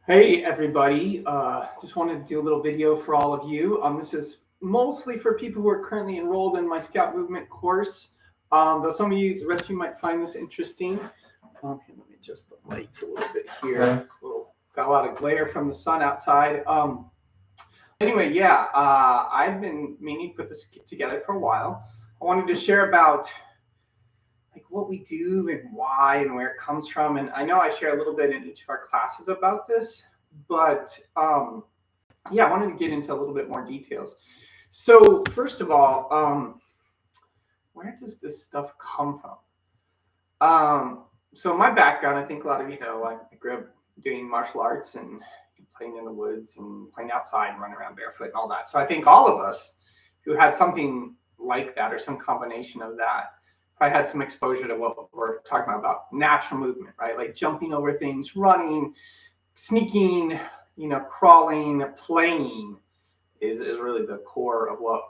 Hey everybody, just wanted to do a little video for all of you. This is mostly for people who are currently enrolled in my Scout Movement course. Though some of you, the rest of you might find this interesting. Okay, let me adjust the lights a little bit here. Got a lot of glare from the sun outside. Anyway, yeah, I've been meaning to put this together for a while. I wanted to share about like what we do and why and where it comes from. And I know I share a little bit in each of our classes about this, but yeah, I wanted to get into a little bit more details. So first of all, where does this stuff come from? So my background, I think a lot of you know, I grew up doing martial arts and playing in the woods and playing outside and running around barefoot and all that. So I think all of us who had something like that or some combination of that probably had some exposure to what we're talking about natural movement, right? Like jumping over things, running, sneaking, crawling, playing is really the core of what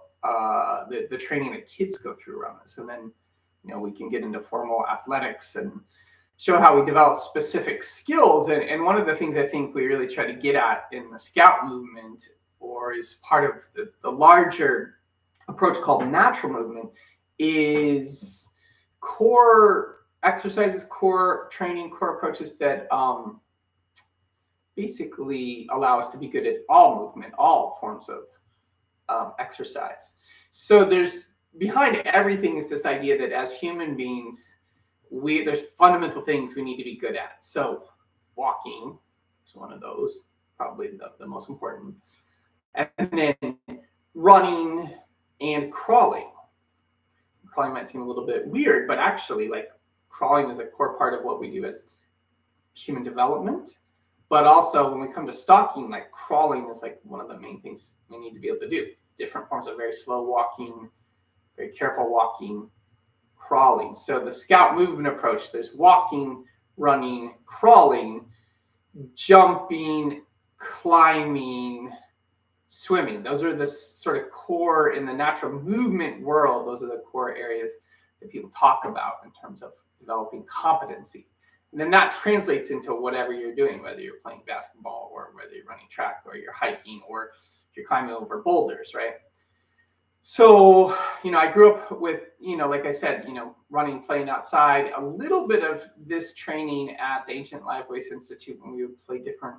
the training that kids go through around this. And then, we can get into formal athletics and show how we develop specific skills. And one of the things I think we really try to get at in the Scout movement, or is part of the larger approach called natural movement, is core exercises, core training, core approaches that basically allow us to be good at all movement, all forms of exercise. So there's behind everything is this idea that as human beings, there's fundamental things we need to be good at. So walking is one of those, probably the most important. And then running and crawling. Crawling might seem a little bit weird, but actually, like, crawling is a core part of what we do as human development. But also when we come to stalking, like crawling is like one of the main things we need to be able to do. Different forms of very slow walking, very careful walking, crawling. So the Scout movement approach, there's walking, running, crawling, jumping, climbing, swimming. Those are the sort of core in the natural movement world. Those are the core areas that people talk about in terms of developing competency. And then that translates into whatever you're doing, whether you're playing basketball or whether you're running track or you're hiking or you're climbing over boulders, right? So, I grew up with, like I said, running, playing outside, a little bit of this training at the Ancient Life Waste Institute when we would play different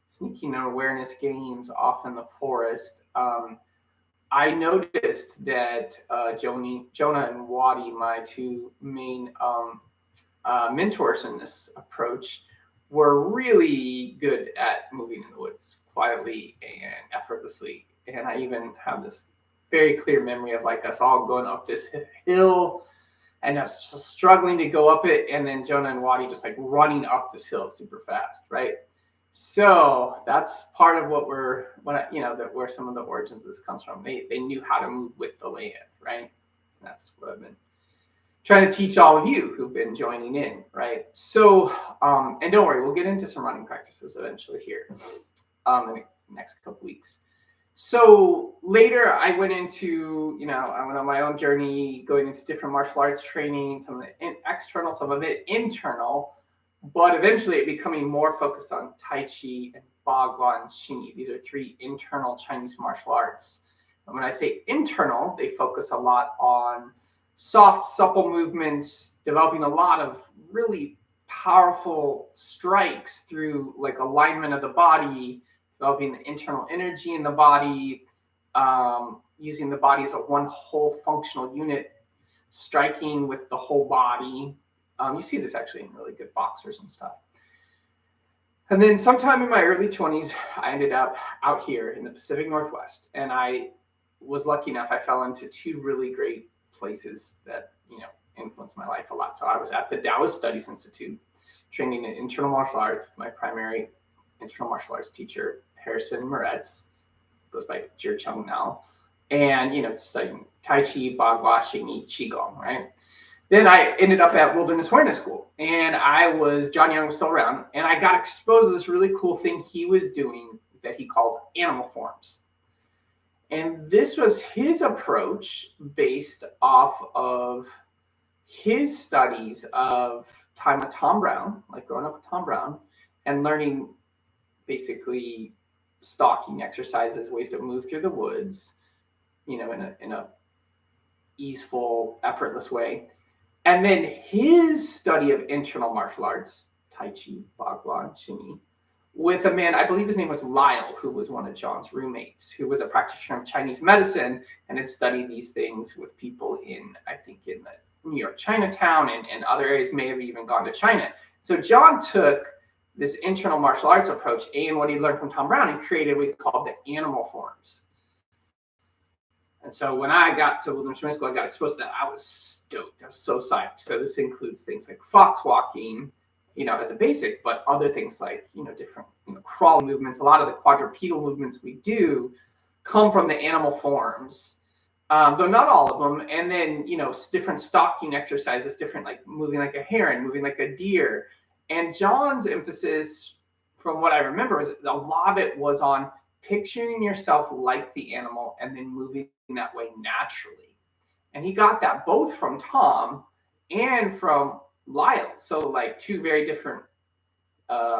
sneaking and awareness games off in the forest. I noticed that Jonah and Wadi, my two main mentors in this approach, were really good at moving in the woods quietly and effortlessly. And I even have this very clear memory of like us all going up this hill and us just struggling to go up it, and then Jonah and Wadi just like running up this hill super fast, right? So that's part of where some of the origins of this comes from. They knew how to move with the land, right? And that's what I've been trying to teach all of you who've been joining in, right? So, and don't worry, we'll get into some running practices eventually here in the next couple weeks. So later I went into, I went on my own journey, going into different martial arts training, some of it external, some of it internal, but eventually it becoming more focused on Tai Chi and Bagua and Xingyi. These are three internal Chinese martial arts. And when I say internal, they focus a lot on soft, supple movements, developing a lot of really powerful strikes through like alignment of the body, developing the internal energy in the body, using the body as a one whole functional unit, striking with the whole body. You see this actually in really good boxers and stuff. And then sometime in my early 20s, I ended up out here in the Pacific Northwest. And I was lucky enough, I fell into two really great places that, influenced my life a lot. So I was at the Taoist Studies Institute, training in internal martial arts. My primary internal martial arts teacher, Harrison Moretz, goes by Jir Chung now, and studying Tai Chi, Bagua, Xingyi, Qigong, right? Then I ended up at Wilderness Awareness School, and John Young was still around, and I got exposed to this really cool thing he was doing that he called animal forms. And this was his approach based off of his studies of time with Tom Brown, like growing up with Tom Brown, and learning basically stalking exercises, ways to move through the woods, in a easeful, effortless way. And then his study of internal martial arts, Tai Chi, Bagua, Xingyi, with a man, I believe his name was Lyle, who was one of John's roommates, who was a practitioner of Chinese medicine and had studied these things with people I think in the New York Chinatown and other areas, may have even gone to China. So John took this internal martial arts approach and what he learned from Tom Brown and created what he called the animal forms. And so when I got to Wilderness Training School, I got exposed to that. I was stoked. I was so psyched. So this includes things like fox walking, as a basic, but other things like, different, crawl movements. A lot of the quadrupedal movements we do come from the animal forms, though not all of them. And then, different stalking exercises, different, like moving like a heron, moving like a deer. And John's emphasis, from what I remember, is a lot of it was on picturing yourself like the animal and then moving that way naturally. And he got that both from Tom and from Lyle. So like two very different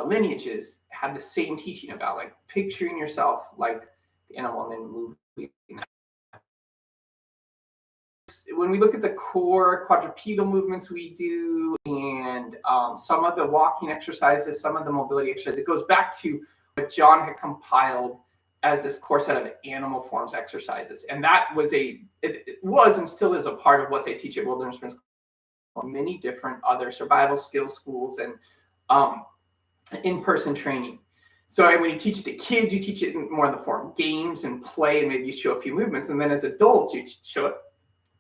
lineages had the same teaching about like picturing yourself like the animal and then moving. When we look at the core quadrupedal movements we do and some of the walking exercises, some of the mobility exercises, it goes back to what John had compiled as this core set of animal forms exercises. And that was it was and still is a part of what they teach at Wilderness Training School, many different other survival skills schools and in-person training. So when you teach it to kids, you teach it more in the form of games and play, and maybe you show a few movements. And then as adults, you show it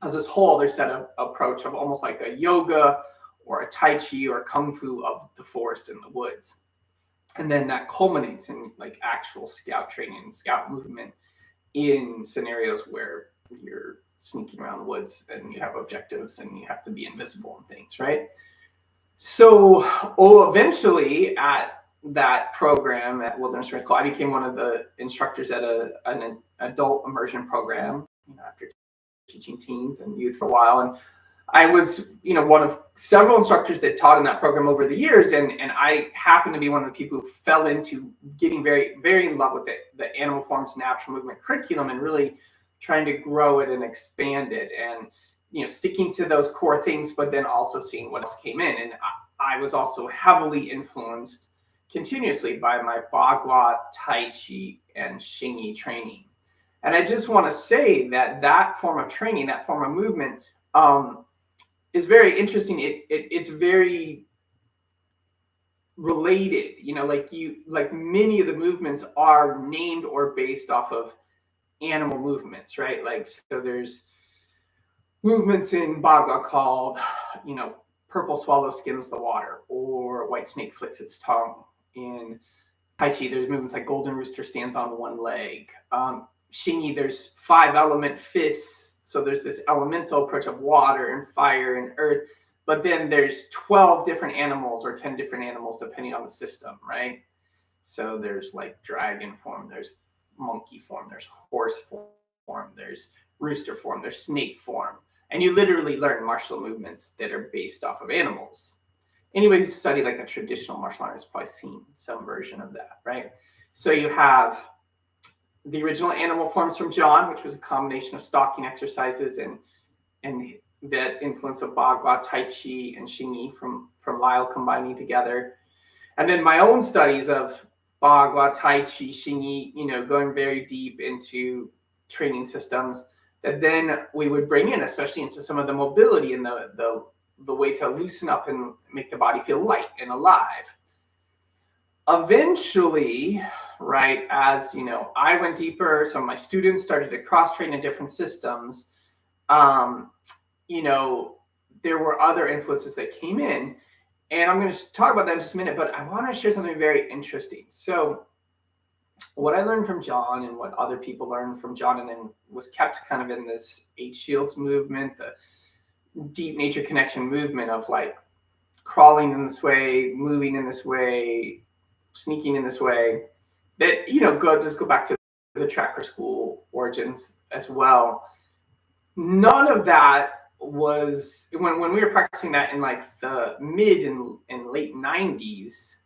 as this whole other set of approach of almost like a yoga or a Tai Chi or Kung Fu of the forest and the woods. And then that culminates in like actual scout training and scout movement in scenarios where you're sneaking around the woods and you have objectives and you have to be invisible and things, right? So eventually at that program at Wilderness Training School, I became one of the instructors at an adult immersion program, after teaching teens and youth for a while. And I was, one of several instructors that taught in that program over the years. And I happened to be one of the people who fell into getting very, very in love with the animal forms natural movement curriculum and really trying to grow it and expand it and, sticking to those core things, but then also seeing what else came in. And I was also heavily influenced continuously by my Bagua, Tai Chi, and Xingyi training. And I just want to say that form of training, that form of movement, is very interesting. It's very related, like many of the movements are named or based off of animal movements, right? Like, so there's movements in Bagua called, purple swallow skims the water, or white snake flicks its tongue. In Tai Chi, there's movements like golden rooster stands on one leg. Xingyi, there's 5 element fists. So there's this elemental approach of water and fire and earth, but then there's 12 different animals or 10 different animals depending on the system, right? So there's like dragon form, there's monkey form, there's horse form, there's rooster form, there's snake form. And you literally learn martial movements that are based off of animals. Anybody who's studied like a traditional martial art has probably seen some version of that, right? So you have the original animal forms from John, which was a combination of stalking exercises and that influence of Bagua, Tai Chi, and Xingyi from Lyle combining together. And then my own studies of Bagua, Tai Chi, Xingyi, going very deep into training systems that then we would bring in, especially into some of the mobility and the way to loosen up and make the body feel light and alive. Eventually, right, as I went deeper, some of my students started to cross-train in different systems. There were other influences that came in, and I'm going to talk about that in just a minute, but I want to share something very interesting. So what I learned from John and what other people learned from John and then was kept kind of in this H. Shields movement, the deep nature connection movement of like crawling in this way, moving in this way, sneaking in this way, that, go back to the tracker school origins as well. None of that was, when we were practicing that in like the mid and late 90s,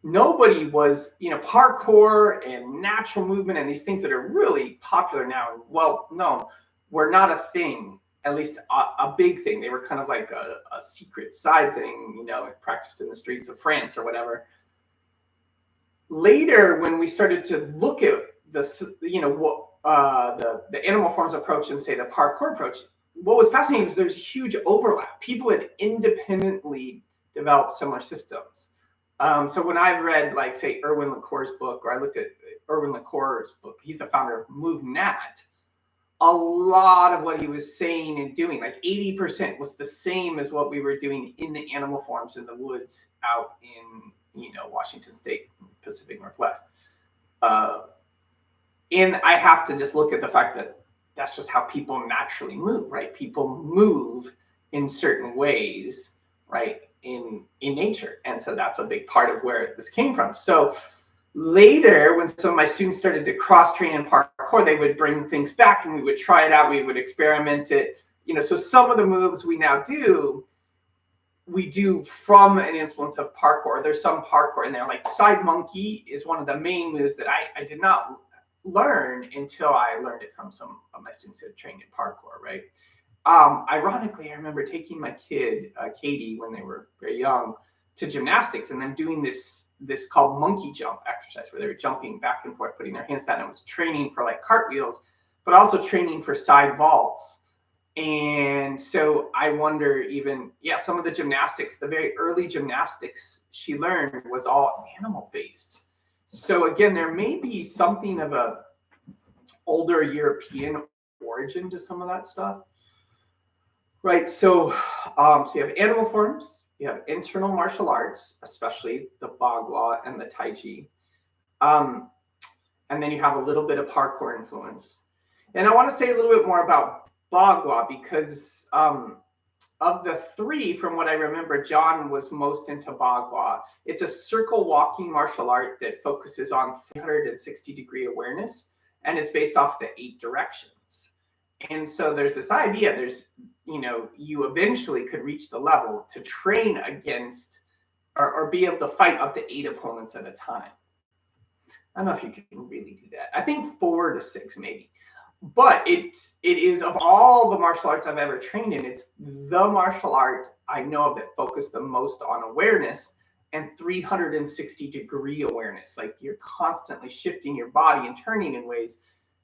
nobody was, parkour and natural movement and these things that are really popular now and well known were not a thing, at least a big thing. They were kind of like a secret side thing, practiced in the streets of France or whatever. Later, when we started to look at the animal forms approach and say the parkour approach, what was fascinating is there's huge overlap. People had independently developed similar systems. So when I've read, like, say, Erwin LaCour's book, or I looked at Erwin LaCour's book, he's the founder of MoveNat. A lot of what he was saying and doing, like 80%, was the same as what we were doing in the animal forms in the woods out in, Washington State, Pacific Northwest. And I have to just look at the fact that that's just how people naturally move, right? People move in certain ways, right, in nature. And so that's a big part of where this came from. So later, when some of my students started to cross-train in parkour, they would bring things back and we would try it out, we would experiment it. So some of the moves we now do, we do from an influence of parkour. There's some parkour in there, like side monkey is one of the main moves that I did not learn until I learned it from some of my students who had trained in parkour, right? Ironically, I remember taking my kid, Katie, when they were very young, to gymnastics and then doing this called monkey jump exercise where they were jumping back and forth, putting their hands down. It was training for like cartwheels, but also training for side vaults. And so I wonder some of the gymnastics, the very early gymnastics she learned was all animal based. So again, there may be something of a older European origin to some of that stuff. Right, so you have animal forms, you have internal martial arts, especially the Bagua and the Tai Chi. And then you have a little bit of parkour influence. And I want to say a little bit more about Bagua because of the three, from what I remember, John was most into Bagua. It's a circle walking martial art that focuses on 360-degree awareness, and it's based off the 8 directions. And so there's this idea, you eventually could reach the level to train against or be able to fight up to 8 opponents at a time. I don't know if you can really do that. I think 4 to 6 maybe. But it is, of all the martial arts I've ever trained in, it's the martial art I know of that focused the most on awareness and 360-degree awareness. Like you're constantly shifting your body and turning in ways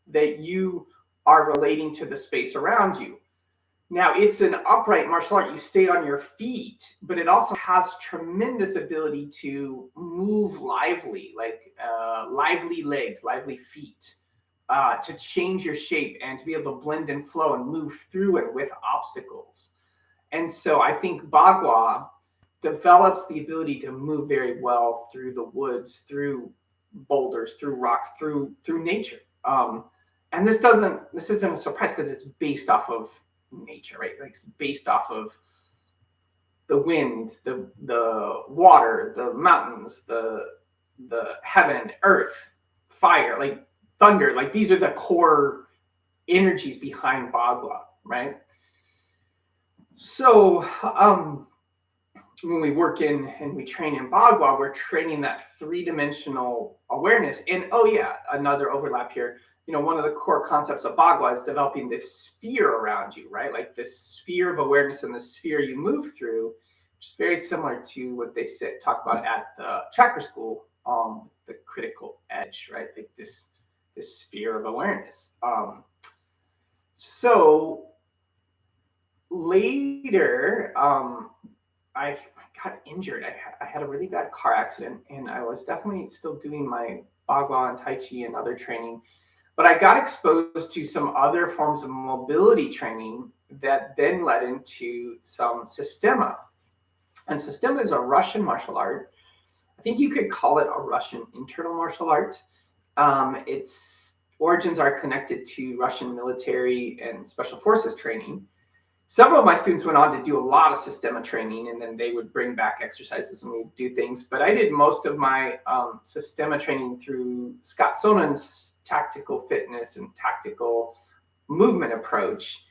that you are relating to the space around you. Now, it's an upright martial art. You stay on your feet, but it also has tremendous ability to move lively, like lively legs, lively feet. To change your shape and to be able to blend and flow and move through and with obstacles. And so I think Bagua develops the ability to move very well through the woods, through boulders, through rocks, through nature. And this isn't a surprise because it's based off of nature, right? Like it's based off of the wind, the water, the mountains, the heaven, earth, fire, like thunder, like these are the core energies behind Bagua, right? So when we work in and we train in Bagua, we're training that 3-dimensional awareness. And another overlap here. One of the core concepts of Bagua is developing this sphere around you, right? Like this sphere of awareness and the sphere you move through, which is very similar to what they talk about at the tracker school, the critical edge, right? Like this sphere of awareness. So later, I got injured. I had a really bad car accident, and I was definitely still doing my Bagua and Tai Chi and other training. But I got exposed to some other forms of mobility training that then led into some Systema. And Systema is a Russian martial art. I think you could call it a Russian internal martial art. Its origins are connected to Russian military and special forces training. Several of my students went on to do a lot of Systema training, and then they would bring back exercises and we'd do things. But I did most of my Systema training through Scott Sonen's tactical fitness and tactical movement approach.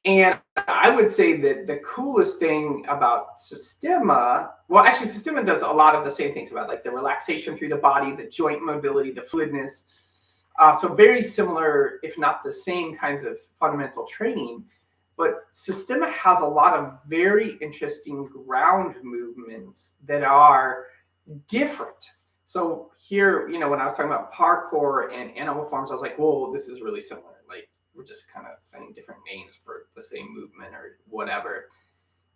And I would say that the coolest thing about Systema, well, actually, Systema does a lot of the same things about like the relaxation through the body, the joint mobility, the fluidness. So very similar, if not the same kinds of fundamental training. But Systema has a lot of very interesting ground movements that are different. So here, when I was talking about parkour and animal forms, I was like, whoa, this is really similar. Like we're just kind of saying different names for the same movement or whatever.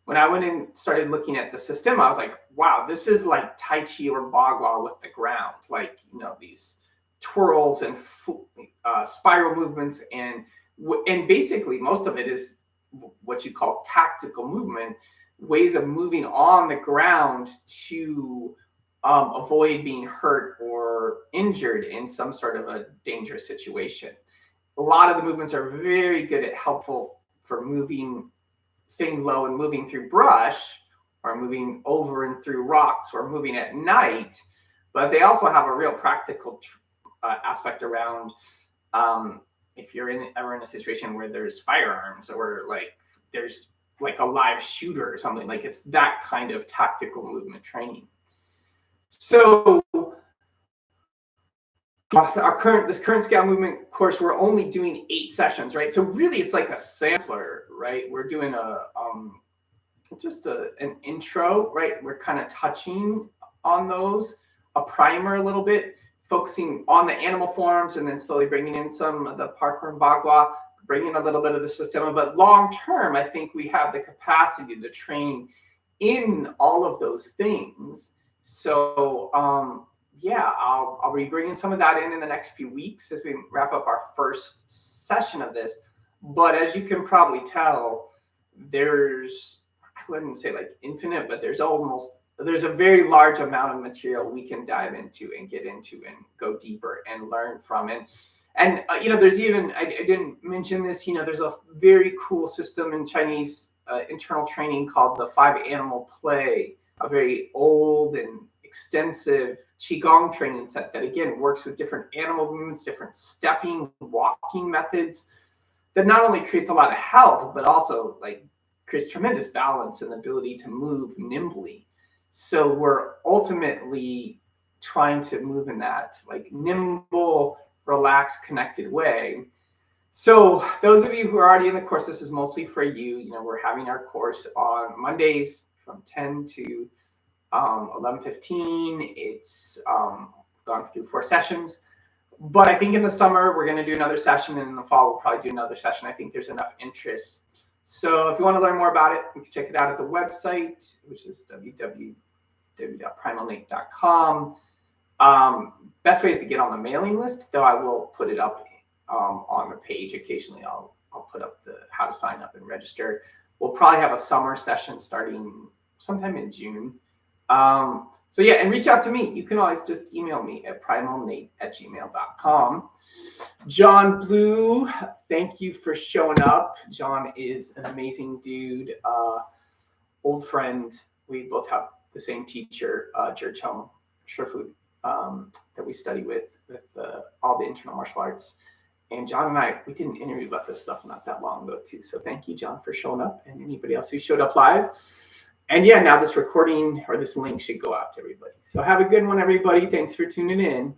When I went and started looking at the system, I was like, wow, this is like Tai Chi or Bagua with the ground. Like, these twirls and spiral movements. And basically most of it is what you call tactical movement, ways of moving on the ground to avoid being hurt or injured in some sort of a dangerous situation. A lot of the movements are very good at helpful for staying low and moving through brush, or moving over and through rocks, or moving at night. But they also have a real practical aspect around if you're ever in a situation where there's firearms, or like there's like a live shooter or something. Like it's that kind of tactical movement training. So this current scale movement course, we're only doing 8 sessions, right? So really it's like a sampler, right? We're doing an intro, right? We're kind of touching on those, a primer a little bit, focusing on the animal forms, and then slowly bringing in some of the Parkour and Bagua, bringing a little bit of the Systema. But long term, I think we have the capacity to train in all of those things. So I'll be bringing some of that in the next few weeks as we wrap up our first session of this. But as you can probably tell, there's, I wouldn't say like infinite, but there's a very large amount of material we can dive into and get into and go deeper and learn from. And there's even, I didn't mention this, there's a very cool system in Chinese internal training called the 5 animal play, a very old and extensive Qigong training set that again works with different animal movements, different stepping, walking methods that not only creates a lot of health, but also like creates tremendous balance and ability to move nimbly. So we're ultimately trying to move in that like nimble, relaxed, connected way. So those of you who are already in the course, this is mostly for you. We're having our course on Mondays from 10 to 11:15. It's gone through 4 sessions. But I think in the summer, we're going to do another session, and in the fall, we'll probably do another session. I think there's enough interest. So if you want to learn more about it, you can check it out at the website, which is www.primalnate.com. Best way is to get on the mailing list, though I will put it up on the page occasionally. I'll put up the how to sign up and register. We'll probably have a summer session starting sometime in June. So yeah, and reach out to me. You can always just email me at primalnate@gmail.com. John Blue, thank you for showing up. John is an amazing dude, old friend. We both have the same teacher, Jerchong Sherfood, that we study with all the internal martial arts. And John and we did an interview about this stuff not that long ago too. So thank you, John, for showing up, and anybody else who showed up live. And yeah, now this recording or this link should go out to everybody. So have a good one, everybody. Thanks for tuning in.